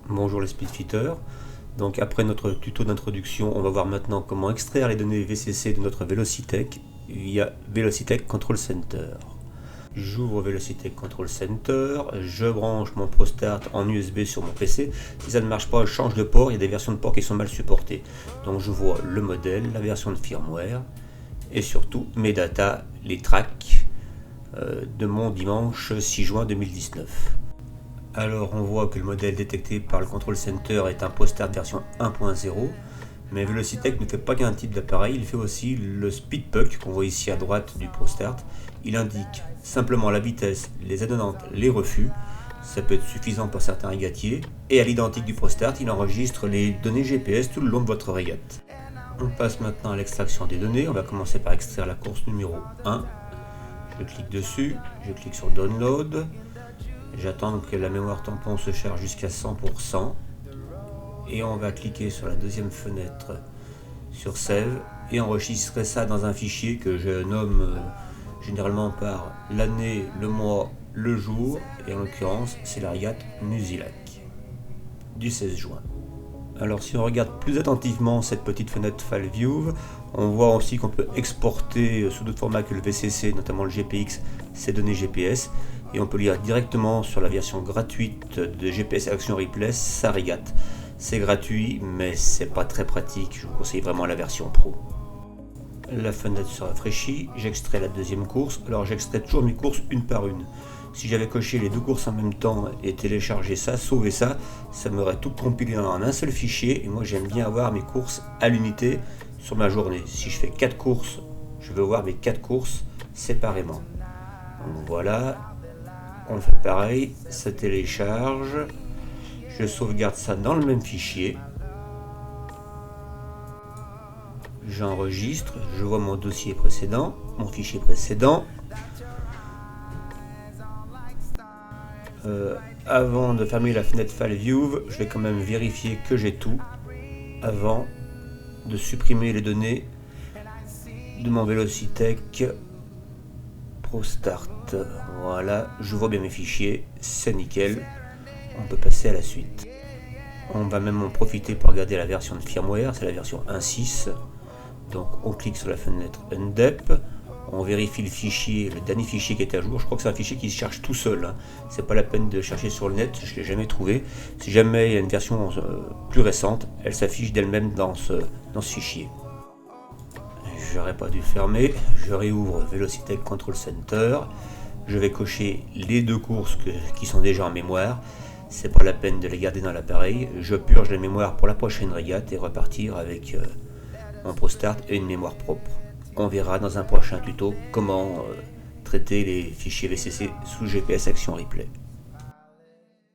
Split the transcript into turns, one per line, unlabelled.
Bonjour les speedfitters. Donc après notre tuto d'introduction, on va voir maintenant comment extraire les données VCC de notre Velocitech via Velocitech Control Center. J'ouvre Velocitech Control Center, je branche mon ProStart en USB sur mon PC. Si ça ne marche pas, je change de port, il y a des versions de port qui sont mal supportées. Donc je vois le modèle, la version de firmware et surtout mes datas, les tracks de mon dimanche 6 juin 2019. Alors on voit que le modèle détecté par le Control Center est un ProStart version 1.0, mais Velocitech ne fait pas qu'un type d'appareil, il fait aussi le SpeedPuck qu'on voit ici à droite du ProStart. Il indique simplement la vitesse, les atteintes, les refus, ça peut être suffisant pour certains régatiers, et à l'identique du ProStart, il enregistre les données GPS tout le long de votre régate. On passe maintenant à l'extraction des données, on va commencer par extraire la course numéro 1. Je clique dessus, je clique sur Download. J'attends que la mémoire tampon se charge jusqu'à 100% et on va cliquer sur la deuxième fenêtre sur Save et enregistrer ça dans un fichier que je nomme généralement par l'année, le mois, le jour, et en l'occurrence c'est la régate Musilac du 16 juin. Alors si on regarde plus attentivement cette petite fenêtre File View, on voit aussi qu'on peut exporter sous d'autres formats que le VCC, notamment le GPX, ces données GPS, et on peut lire directement sur la version gratuite de GPS Action Replay sa régate. C'est gratuit, mais c'est pas très pratique, je vous conseille vraiment la version Pro. La fenêtre se rafraîchit, j'extrais la deuxième course, alors j'extrais toujours mes courses une par une. Si j'avais coché les deux courses en même temps et téléchargé ça, sauvé ça, ça m'aurait tout compilé en un seul fichier, et moi j'aime bien avoir mes courses à l'unité sur ma journée. Si je fais 4 courses, je veux voir mes 4 courses séparément. Donc voilà, on fait pareil, ça télécharge, je sauvegarde ça dans le même fichier, j'enregistre, je vois mon dossier précédent, mon fichier précédent. Avant de fermer la fenêtre File View, je vais quand même vérifier que j'ai tout avant de supprimer les données de mon Velocitech ProStart. Voilà, je vois bien mes fichiers, c'est nickel. On peut passer à la suite. On va même en profiter pour regarder la version de firmware, c'est la version 1.6. Donc on clique sur la fenêtre Undep. On vérifie le fichier, le dernier fichier qui est à jour. Je crois que c'est un fichier qui se charge tout seul, hein. C'est pas la peine de chercher sur le net, je ne l'ai jamais trouvé. Si jamais il y a une version plus récente, elle s'affiche d'elle-même dans ce fichier. J'aurais pas dû fermer, je réouvre Velocitech Control Center. Je vais cocher les deux courses qui sont déjà en mémoire. C'est pas la peine de les garder dans l'appareil. Je purge la mémoire pour la prochaine régate et repartir avec mon ProStart et une mémoire propre. On verra dans un prochain tuto comment traiter les fichiers VCC sous GPS Action Replay.